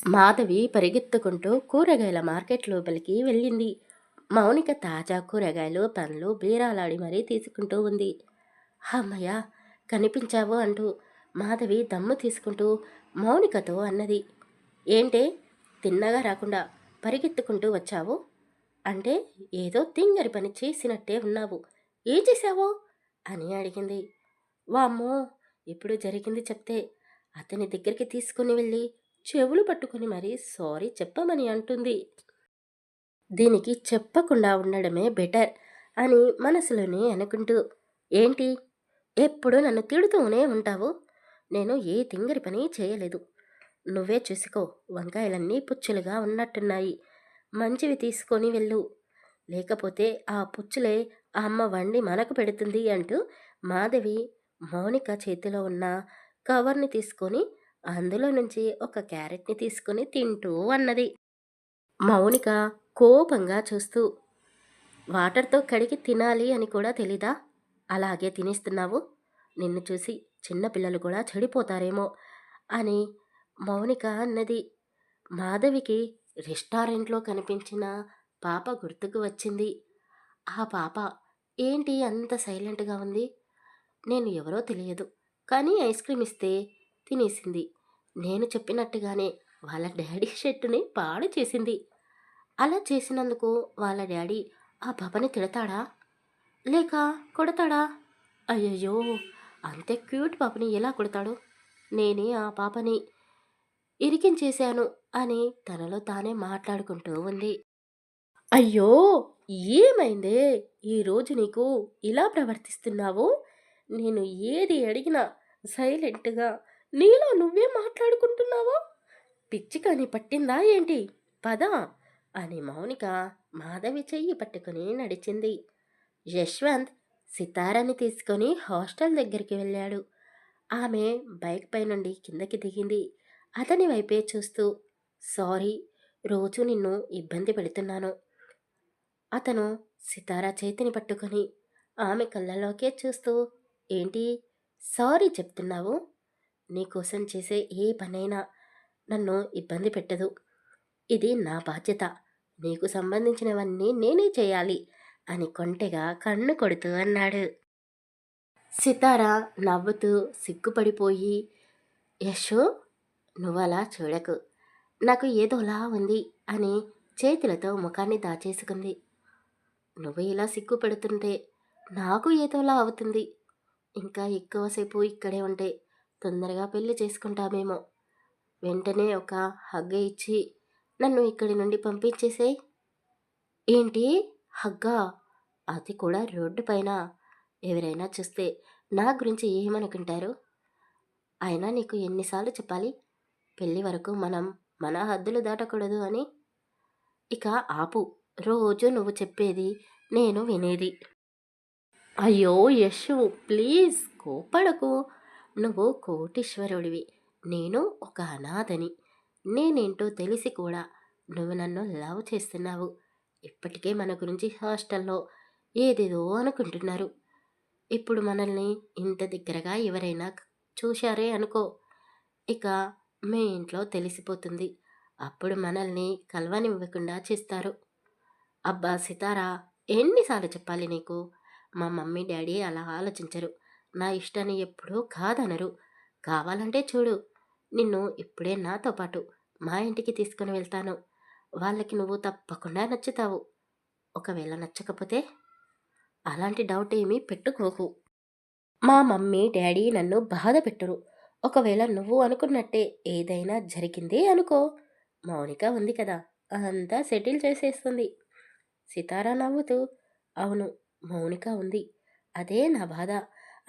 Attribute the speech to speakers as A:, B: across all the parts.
A: మాధవి పరిగెత్తుకుంటూ కూరగాయల మార్కెట్ లోపలికి వెళ్ళింది. మౌనిక తాజా కూరగాయలు, పండ్లు బేరాలాడి మరీ తీసుకుంటూ ఉంది. అమ్మయ్య, కనిపించావు అంటూ మాధవి దమ్ము తీసుకుంటూ మౌనికతో అన్నది. ఏంటే, తిన్నగా రాకుండా పరిగెత్తుకుంటూ వచ్చావు? అంటే ఏదో తింగరి పని చేసినట్టే ఉన్నావు. ఏం చేశావు అని అడిగింది. వామ్మో, ఇప్పుడు జరిగింది చెప్తే అతని దగ్గరికి తీసుకుని వెళ్ళి చెవులు పట్టుకుని మరీ సారీ చెప్పమని అంటుంది. దీనికి చెప్పకుండా ఉండడమే బెటర్ అని మనసులోనే అనుకుంటూ, ఏంటి ఎప్పుడు నన్ను తిడుతూనే ఉంటావు? నేను ఏ తింగరి పని చేయలేదు. నువ్వే చూసుకో, వంకాయలన్నీ పుచ్చులుగా ఉన్నట్టున్నాయి. మంచివి తీసుకొని వెళ్ళు, లేకపోతే ఆ పుచ్చులే ఆ అమ్మ వండి మనకు పెడుతుంది అంటూ మాధవి మౌనిక చేతిలో ఉన్న కవర్ని తీసుకొని అందులో నుంచి ఒక క్యారెట్ని తీసుకొని తింటూ అన్నది. మౌనిక కోపంగా చూస్తూ, వాటర్తో కడిగి తినాలి అని కూడా తెలీదా? అలాగే తినేస్తున్నావు. నిన్ను చూసి చిన్నపిల్లలు కూడా చెడిపోతారేమో అని మౌనిక అన్నది. మాధవికి రెస్టారెంట్లో కనిపించిన పాప గుర్తుకు వచ్చింది. ఆ పాప ఏంటి అంత సైలెంట్గా ఉంది? నేను ఎవరో తెలియదు, కానీ ఐస్ క్రీమ్ ఇస్తే తినేసింది. నేను చెప్పినట్టుగానే వాళ్ళ డాడీ షర్టుని పాడు చేసింది. అలా చేసినందుకు వాళ్ళ డాడీ ఆ పాపని తిడతాడా లేక కొడతాడా? అయ్యయ్యో, అంతే క్యూట్ పాపని ఎలా కొడతాడు? నేనే ఆ పాపని ఇరికించేశాను అని తనలో తానే మాట్లాడుకుంటూ ఉంది. అయ్యో, ఏమైందే ఈరోజు నీకు ఇలా ప్రవర్తిస్తున్నావు? నేను ఏది అడిగినా సైలెంట్గా నీలో నువ్వే మాట్లాడుకుంటున్నావా? పిచ్చి కాని పట్టిందా ఏంటి? పద అని మౌనిక మాధవి చెయ్యి పట్టుకుని నడిచింది. యశ్వంత్ సితారాని తీసుకొని హాస్టల్ దగ్గరికి వెళ్ళాడు. ఆమె బైక్ పై నుండి కిందకి దిగింది. అతని వైపే చూస్తూ, సారీ, రోజు నిన్ను ఇబ్బంది పెడుతున్నాను. అతను సితారా చేతిని పట్టుకొని ఆమె కళ్ళలోకే చూస్తూ, ఏంటి సారీ చెప్తున్నావు? నీకోసం చేసే ఏ పనైనా నన్ను ఇబ్బంది పెట్టదు. ఇది నా బాధ్యత. నీకు సంబంధించినవన్నీ నేనే చేయాలి అని కొంటెగా కన్ను కొడుతూ అన్నాడు. సితార నవ్వుతూ సిగ్గుపడిపోయి, యశో, నువ్వలా చూడకు, నాకు ఏదోలా ఉంది అని చేతులతో ముఖాన్ని దాచేసుకుంది. నువ్వు ఇలా సిగ్గుపడుతుంటే నాకు ఏదోలా అవుతుంది. ఇంకా ఎక్కువసేపు ఇక్కడే ఉంటే తొందరగా పెళ్లి చేసుకుంటామేమో. వెంటనే ఒక హగ్గ ఇచ్చి నన్ను ఇక్కడి నుండి పంపించేసేయ్. ఏంటి హగ్గా? అది కూడా రోడ్డు పైన? ఎవరైనా చూస్తే నా గురించి ఏమనుకుంటారు? అయినా నీకు ఎన్నిసార్లు చెప్పాలి, పెళ్ళి వరకు మనం మన హద్దులు దాటకూడదు అని? ఇక ఆపు, రోజు నువ్వు చెప్పేది నేను వినేది. అయ్యో యశు, ప్లీజ్ కోపడకు. నువ్వు కోటీశ్వరుడివి, నేను ఒక అనాథని. నేనేంటో తెలిసి కూడా నువ్వు నన్ను లవ్ చేస్తున్నావు. ఇప్పటికే మన గురించి హాస్టల్లో ఏదేదో అనుకుంటున్నారు. ఇప్పుడు మనల్ని ఇంత దగ్గరగా ఎవరైనా చూశారే అనుకో, ఇక మీ ఇంట్లో తెలిసిపోతుంది. అప్పుడు మనల్ని కలవనివ్వకుండా చేస్తారు. అబ్బా సితారా, ఎన్నిసార్లు చెప్పాలి నీకు? మా మమ్మీ డాడీ అలా ఆలోచించరు. నా ఇష్టాన్ని ఎప్పుడూ కాదనరు. కావాలంటే చూడు, నిన్ను ఇప్పుడే నాతో పాటు మా ఇంటికి తీసుకుని వెళ్తాను. వాళ్ళకి నువ్వు తప్పకుండా నచ్చుతావు. ఒకవేళ నచ్చకపోతే అలాంటి డౌట్ ఏమీ పెట్టుకోకు. మా మమ్మీ డాడీ నన్ను బాధ పెట్టరు. ఒకవేళ నువ్వు అనుకున్నట్టే ఏదైనా జరిగిందే అనుకో, మౌనిక ఉంది కదా, అంతా సెటిల్ చేసేస్తుంది. సితారా నవ్వుతూ, అవును, మౌనిక ఉంది, అదే నా బాధ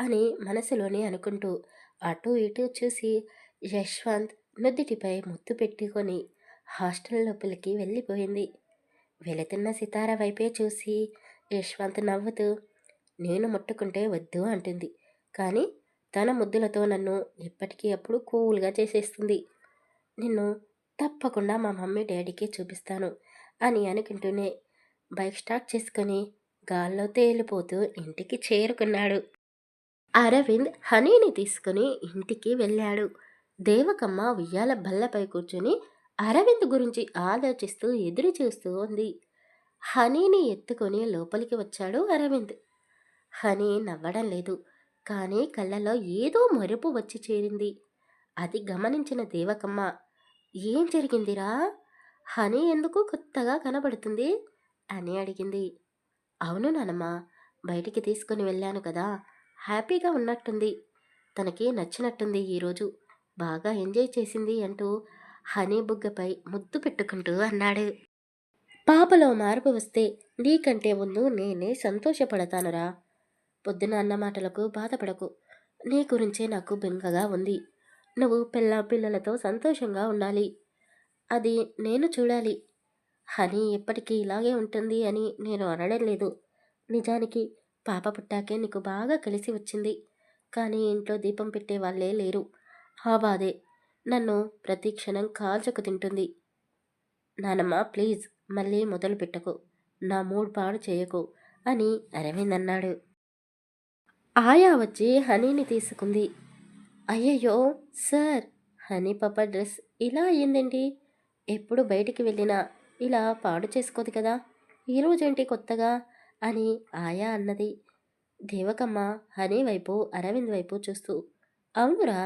A: అని మనసులోనే అనుకుంటూ అటూ ఇటూ చూసి యశ్వంత్ నుదుటిపై ముద్దు పెట్టుకొని హాస్టల్ లోపలికి వెళ్ళిపోయింది. వెళుతున్న సితార వైపే చూసి యశ్వంత్ నవ్వుతూ, నేను ముట్టుకుంటే వద్దు అంటుంది, కానీ తన ముద్దులతో నన్ను ఎప్పటికీ అప్పుడు కూల్గా చేసేస్తుంది. నిన్ను తప్పకుండా మా మమ్మీ డాడీకి చూపిస్తాను అని అనుకుంటూనే బైక్ స్టార్ట్ చేసుకుని గాల్లో తేలిపోతూ ఇంటికి చేరుకున్నాడు. అరవింద్ హనీని తీసుకుని ఇంటికి వెళ్ళాడు. దేవకమ్మ ఉయ్యాల బల్లపై కూర్చుని అరవింద్ గురించి ఆలోచిస్తూ ఎదురు చూస్తూ ఉంది. హనీని ఎత్తుకొని లోపలికి వచ్చాడు అరవింద్. హనీ నవ్వడం లేదు. కానీ కళ్ళలో ఏదో మెరుపు వచ్చి చేరింది. అది గమనించిన దేవకమ్మ, ఏం జరిగిందిరా? హనీ ఎందుకు కొత్తగా కనబడుతుంది అని అడిగింది. అవును నానమ్మ, బయటికి తీసుకుని వెళ్ళాను కదా, హ్యాపీగా ఉన్నట్టుంది. తనకి నచ్చినట్టుంది ఈరోజు. బాగా ఎంజాయ్ చేసింది అంటూ హనీ బుగ్గపై ముద్దు పెట్టుకుంటూ అన్నాడు. పాపలో మార్పు వస్తే నీకంటే ముందు నేనే సంతోషపడతానురా. పొద్దున అన్న మాటలకు బాధపడకు. నీ గురించే నాకు బెంగగా ఉంది. నువ్వు పిల్లలతో సంతోషంగా ఉండాలి. అది నేను చూడాలి. హనీ ఎప్పటికీ ఇలాగే ఉంటుంది అని నేను అనడం లేదు. నిజానికి పాప పుట్టాకే నీకు బాగా కలిసి వచ్చింది. కానీ ఇంట్లో దీపం పెట్టే వాళ్ళే లేరు. ఆ బాధే నన్ను ప్రతి క్షణం కాల్చుకు తింటుంది. నానమ్మ ప్లీజ్, మళ్ళీ మొదలు పెట్టకు. నా మూడ్ పాడు చేయకు అని అరవింద్ అన్నాడు. ఆయా వచ్చి హనీని తీసుకుంది. అయ్యయ్యో సార్, హనీ పాప డ్రెస్ ఇలా అయ్యిందేంటి? ఎప్పుడు బయటికి వెళ్ళినా ఇలా పాడు చేసుకోదు కదా, ఈరోజేంటి కొత్తగా అని ఆయా అన్నది. దేవకమ్మ హనీ వైపు అరవింద్ వైపు చూస్తూ, అవునురా,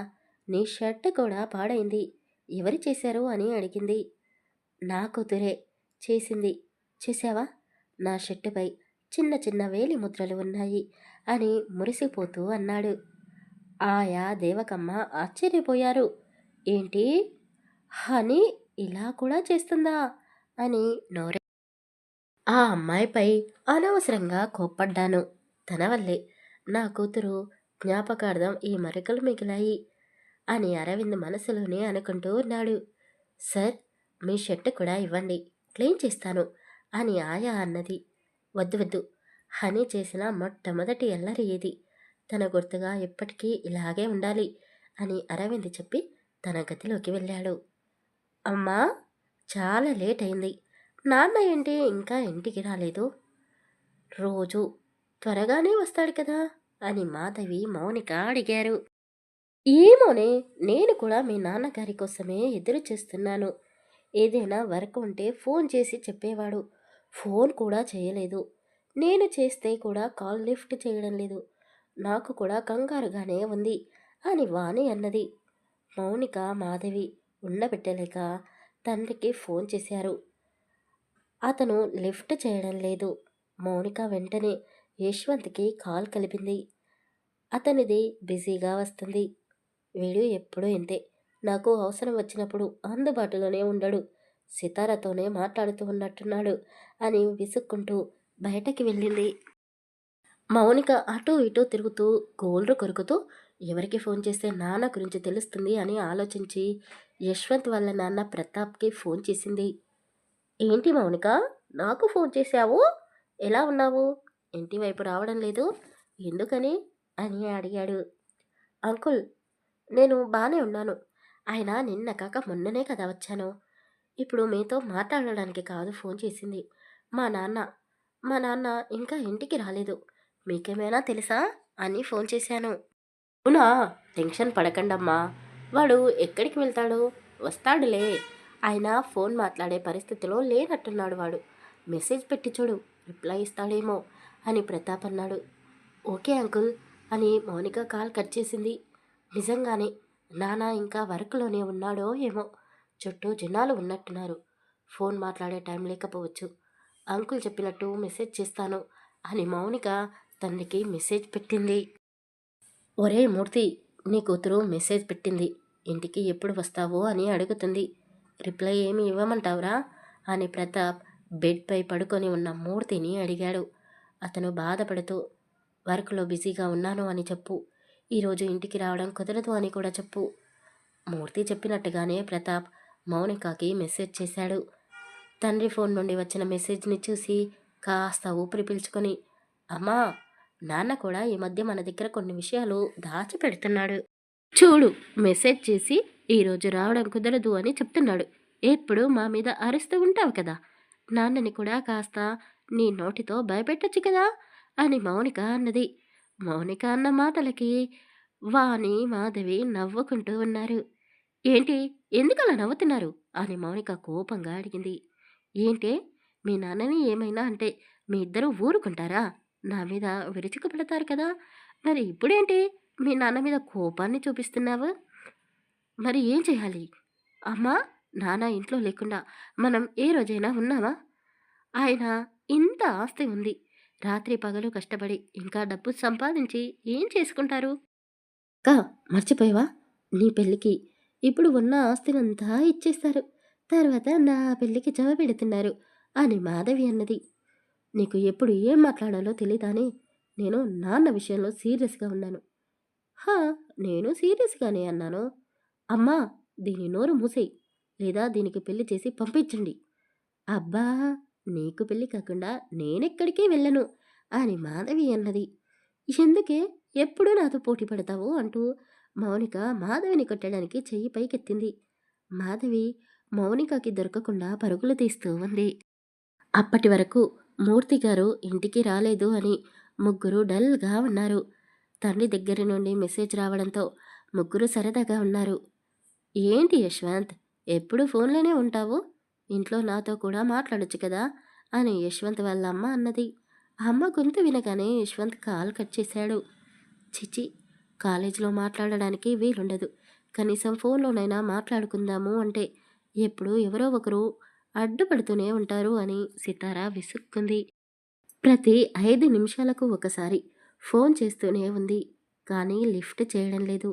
A: నీ షర్ట్ కూడా పాడైంది. ఎవరు చేశారు అని అడిగింది. నా కూతురే చేసింది. చూసావా, నా షర్టుపై చిన్న చిన్న వేలి ముద్రలు ఉన్నాయి అని మురిసిపోతూ అన్నాడు. ఆయా దేవకమ్మ ఆశ్చర్యపోయారు. ఏంటి, హనీ ఇలా కూడా చేస్తుందా అని నోరె. ఆ అమ్మాయిపై అనవసరంగా కోప్పడ్డాను. తన వల్లే నా కూతురు జ్ఞాపకార్థం ఈ మరకలు మిగిలాయి అని అరవింద్ మనసులోనే అనుకుంటూ ఉన్నాడు. సార్, మీ షర్ట్ కూడా ఇవ్వండి, క్లీన్ చేస్తాను అని ఆయా అన్నది. వద్దు వద్దు, హనీ చేసిన మొట్టమొదటి అల్లరి ఏది, తన గుర్తుగా ఎప్పటికీ ఇలాగే ఉండాలి అని అరవింద్ చెప్పి తన గదిలోకి వెళ్ళాడు. అమ్మా, చాలా లేట్ అయింది. నాన్న ఏంటి ఇంకా ఇంటికి రాలేదు? రోజు త్వరగానే వస్తాడు కదా అని మాధవి మౌనిక అడిగారు. ఏమోనే, నేను కూడా మీ నాన్నగారి కోసమే ఎదురు చూస్తున్నాను. ఏదైనా వర్క్ ఉంటే ఫోన్ చేసి చెప్పేవాడు. ఫోన్ కూడా చేయలేదు. నేను చేస్తే కూడా కాల్ లిఫ్ట్ చేయడం లేదు. నాకు కూడా కంగారుగానే ఉంది అని వాణి అన్నది. మౌనిక మాధవి ఉండబెట్టలేక తండ్రికి ఫోన్ చేశారు. అతను లిఫ్ట్ చేయడం లేదు. మౌనిక వెంటనే యశ్వంత్కి కాల్ కలిపింది. అతనిది బిజీగా వస్తుంది. వీడు ఎప్పుడూ ఇంతే, నాకు అవసరం వచ్చినప్పుడు అందుబాటులోనే ఉండడు. సితారతోనే మాట్లాడుతూ ఉన్నట్టున్నాడు అని విసుక్కుంటూ బయటకి వెళ్ళింది. మౌనిక అటూ ఇటూ తిరుగుతూ గోల్రు కొరుకుతూ ఎవరికి ఫోన్ చేస్తే నాన్న గురించి తెలుస్తుంది అని ఆలోచించి యశ్వంత్ వాళ్ళ నాన్న ప్రతాప్కి ఫోన్ చేసింది. ఏంటి మౌనిక, నాకు ఫోన్ చేశావు? ఎలా ఉన్నావు? ఇంటి వైపు రావడం లేదు, ఎందుకని అని అడిగాడు. అంకుల్, నేను బాగానే ఉన్నాను. ఆయన నిన్న కాక మొన్ననే కదా వచ్చాను. ఇప్పుడు మీతో మాట్లాడడానికి కాదు ఫోన్ చేసింది. మా నాన్న మా నాన్న ఇంకా ఇంటికి రాలేదు. మీకేమైనా తెలుసా అని ఫోన్ చేశాను. అవునా, టెన్షన్ పడకండమ్మా. వాడు ఎక్కడికి వెళ్తాడు? వస్తాడులే. ఆయన ఫోన్ మాట్లాడే పరిస్థితిలో లేనట్టున్నాడు వాడు. మెసేజ్ పెట్టి చూడు, రిప్లై ఇస్తాడేమో అని ప్రతాప్ అన్నాడు. ఓకే అంకుల్ అని మౌనిక కాల్ కట్ చేసింది. నిజంగానే నాన్న ఇంకా వర్క్లోనే ఉన్నాడో ఏమో. చుట్టూ జనాలు ఉన్నట్టున్నారు. ఫోన్ మాట్లాడే టైం లేకపోవచ్చు. అంకుల్ చెప్పినట్టు మెసేజ్ చేస్తాను అని మౌనిక తండ్రికి మెసేజ్ పెట్టింది. ఒరే మూర్తి, నీ కూతురు మెసేజ్ పెట్టింది. ఇంటికి ఎప్పుడు వస్తావో అని అడుగుతుంది. రిప్లై ఏమి ఇవ్వమంటావురా అని ప్రతాప్ బెడ్పై పడుకొని ఉన్న మూర్తిని అడిగాడు. అతను బాధపడుతూ, వర్క్లో బిజీగా ఉన్నాను అని చెప్పు. ఈరోజు ఇంటికి రావడం కుదరదు అని కూడా చెప్పు. మూర్తి చెప్పినట్టుగానే ప్రతాప్ మౌనికకి మెసేజ్ చేశాడు. తండ్రి ఫోన్ నుండి వచ్చిన మెసేజ్ని చూసి కాస్త ఊపిరి పీల్చుకొని, అమ్మా, నాన్న కూడా ఈ మధ్య మన దగ్గర కొన్ని విషయాలు దాచిపెడుతున్నాడు. చూడు, మెసేజ్ చేసి ఈరోజు రావడం కుదరదు అని చెప్తున్నాడు. ఎప్పుడు మా మీద అరుస్తూ ఉంటావు కదా, నాన్నని కూడా కాస్త నీ నోటితో భయపెట్టచ్చు కదా అని మౌనిక అన్నది. మౌనిక అన్న మాటలకి వాణి మాధవి నవ్వుకుంటూ ఉన్నారు. ఏంటి, ఎందుకలా నవ్వుతున్నారు? అని మౌనిక కోపంగా అడిగింది. ఏంటే? మీ నాన్నని ఏమైనా అంటే మీ ఇద్దరూ ఊరుకుంటారా? నా మీద విరుచుకుపడతారు కదా! మరి ఇప్పుడేంటి మీ నాన్న మీద కోపాన్ని చూపిస్తున్నావు? మరి ఏం చేయాలి? అమ్మా, నాన్న ఇంట్లో లేకుండా మనం ఏ రోజైనా ఉన్నామా? ఆయన ఇంత ఆస్తి ఉంది. రాత్రి పగలు కష్టపడి ఇంకా డబ్బు సంపాదించి ఏం చేసుకుంటారు? అక్కా, మర్చిపోయావా? నీ పెళ్ళికి ఇప్పుడు ఉన్న ఆస్తినంతా ఇచ్చేస్తారు. తర్వాత నా పెళ్ళికి జవపెడుతున్నారు అని మాధవి అన్నది. నీకు ఎప్పుడు ఏం మాట్లాడాలో తెలీదాని నేను నాన్న విషయంలో సీరియస్‌గా ఉన్నాను. హా! నేను సీరియస్‌గానే అన్నాను. అమ్మా, దీని నోరు మూసేయి. లేదా దీనికి పెళ్లి చేసి పంపించండి. అబ్బా! నీకు పెళ్లి కాకుండా నేనెక్కడికి వెళ్ళను అని మాధవి అన్నది. ఎందుకే ఎప్పుడూ నాతో పోటీ పడతావు అంటూ మౌనిక మాధవిని కొట్టడానికి చెయ్యి పైకెత్తింది. మాధవి మౌనికకి దొరకకుండా పరుగులు తీస్తూ ఉంది. అప్పటి వరకు మూర్తి గారు ఇంటికి రాలేదు అని ముగ్గురు డల్‌గా ఉన్నారు. తండ్రి దగ్గర నుండి మెసేజ్ రావడంతో ముగ్గురు సరదాగా ఉన్నారు. ఏంటి యశ్వంత్, ఎప్పుడు ఫోన్లోనే ఉంటావు? ఇంట్లో నాతో కూడా మాట్లాడొచ్చు కదా అని యశ్వంత్ వాళ్ళ అమ్మ అన్నది. అమ్మ గొంతు వినగానే యశ్వంత్ కాల్ కట్ చేశాడు. చిచి, కాలేజీలో మాట్లాడడానికి వీలుండదు. కనీసం ఫోన్లోనైనా మాట్లాడుకుందాము అంటే ఎప్పుడూ ఎవరో ఒకరు అడ్డుపడుతూనే ఉంటారు అని సితార విసుక్కుంది. ప్రతి 5 నిమిషాలకు ఒకసారి ఫోన్ చేస్తూనే ఉంది. కానీ లిఫ్ట్ చేయడం లేదు.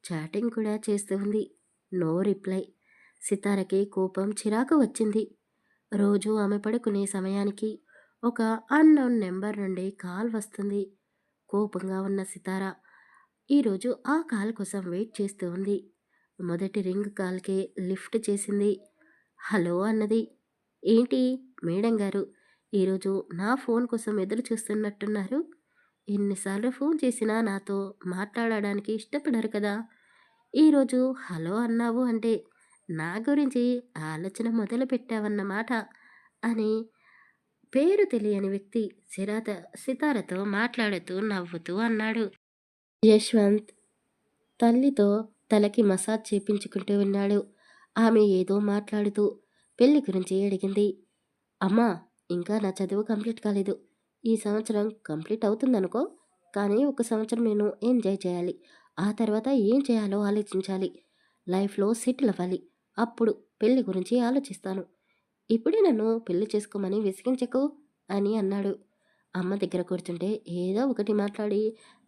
A: చాటింగ్ కూడా చేస్తూ ఉంది. No reply. సితారకి కోపం చిరాకు వచ్చింది. రోజు ఆమె పడుకునే సమయానికి ఒక అన్నోన్ నెంబర్ నుండి కాల్ వస్తుంది. కోపంగా ఉన్న సితార ఈరోజు ఆ కాల్ కోసం వెయిట్ చేస్తూ ఉంది. మొదటి రింగ్ కాల్కే లిఫ్ట్ చేసింది. హలో అన్నది. ఏంటి మేడం గారు, ఈరోజు నా ఫోన్ కోసం ఎదురు చూస్తున్నట్టున్నారు? ఎన్నిసార్లు ఫోన్ చేసినా నాతో మాట్లాడడానికి ఇష్టపడరు కదా! ఈరోజు హలో అన్నావు అంటే నా గురించి ఆలోచన మొదలు పెట్టావన్నమాట అని పేరు తెలియని వ్యక్తి సితారతో మాట్లాడుతూ నవ్వుతూ అన్నాడు. యశ్వంత్ తల్లితో తలకి మసాజ్ చేపించుకుంటూ ఉన్నాడు. ఆమె ఏదో మాట్లాడుతూ పెళ్లి గురించి అడిగింది. అమ్మా, ఇంకా నా చదువు కంప్లీట్ కాలేదు. ఈ సంవత్సరం కంప్లీట్ అవుతుందనుకో. కానీ ఒక సంవత్సరం నేను ఎంజాయ్ చేయాలి. ఆ తర్వాత ఏం చేయాలో ఆలోచించాలి. లైఫ్‌లో సెటిల్ అవ్వాలి. అప్పుడు పెళ్లి గురించి ఆలోచిస్తాను. ఇప్పుడే నన్ను పెళ్లి చేసుకోమని విసిగించకు అని అన్నాడు. అమ్మ దగ్గర కూర్చుంటే ఏదో ఒకటి మాట్లాడి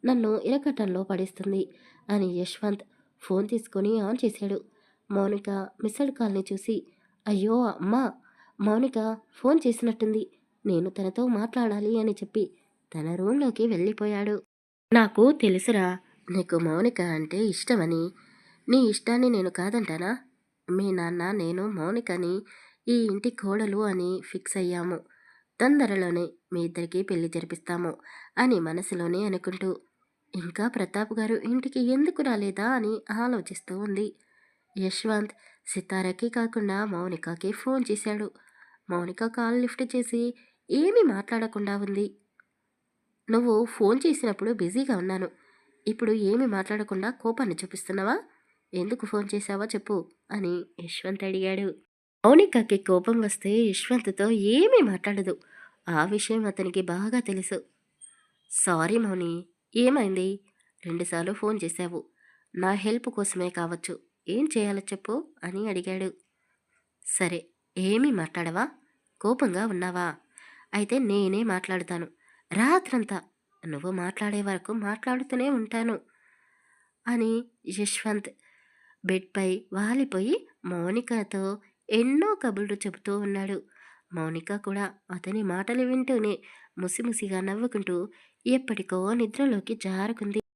A: నన్ను ఇరకట్టంలో పడేస్తుంది అని యశ్వంత్ ఫోన్ తీసుకొని ఆన్ చేశాడు. మౌనిక మిస్డ్ కాల్ని చూసి, అయ్యో అమ్మా, మౌనిక ఫోన్ చేసినట్టుంది. నేను తనతో మాట్లాడాలి అని చెప్పి తన రూంలోకి వెళ్ళిపోయాడు. నాకు తెలుసురా, నీకు మౌనిక అంటే ఇష్టమని. నీ ఇష్టాన్ని నేను కాదంటానా? మీ నాన్న నేను మౌనికని ఈ ఇంటి కోడలు అని ఫిక్స్ అయ్యాము. తొందరలోనే మీ ఇద్దరికీ పెళ్లి జరిపిస్తాము అని మనసులోనే అనుకుంటూ ఇంకా ప్రతాప్ గారు ఇంటికి ఎందుకు రాలేదా అని ఆలోచిస్తూ ఉంది. యశ్వంత్ సితారకి కాకుండా మౌనికకి ఫోన్ చేశాడు. మౌనిక కాల్ లిఫ్ట్ చేసి ఏమీ మాట్లాడకుండా ఉంది. నువ్వు ఫోన్ చేసినప్పుడు బిజీగా ఉన్నాను. ఇప్పుడు ఏమీ మాట్లాడకుండా కోపాన్ని చూపిస్తున్నావా? ఎందుకు ఫోన్ చేశావో చెప్పు అని యశ్వంత్ అడిగాడు. మౌనికకి కోపం వస్తే యశ్వంత్తో ఏమీ మాట్లాడదు. ఆ విషయం అతనికి బాగా తెలుసు. సారీ మౌని, ఏమైంది? 2 సార్లు ఫోన్ చేశావు. నా హెల్ప్ కోసమే కావచ్చు. ఏం చేయాలో చెప్పు అని అడిగాడు. సరే, ఏమీ మాట్లాడవా? కోపంగా ఉన్నావా? అయితే నేనే మాట్లాడుతాను. రాత్రంతా నువ్వు మాట్లాడే వరకు మాట్లాడుతూనే ఉంటాను అని యశ్వంత్ బెడ్పై వాలిపోయి మౌనికతో ఎన్నో కబుర్లు చెబుతూ ఉన్నాడు. మౌనిక కూడా అతని మాటలు వింటూనే ముసిముసిగా నవ్వుకుంటూ ఎప్పటికో నిద్రలోకి జారుకుంది.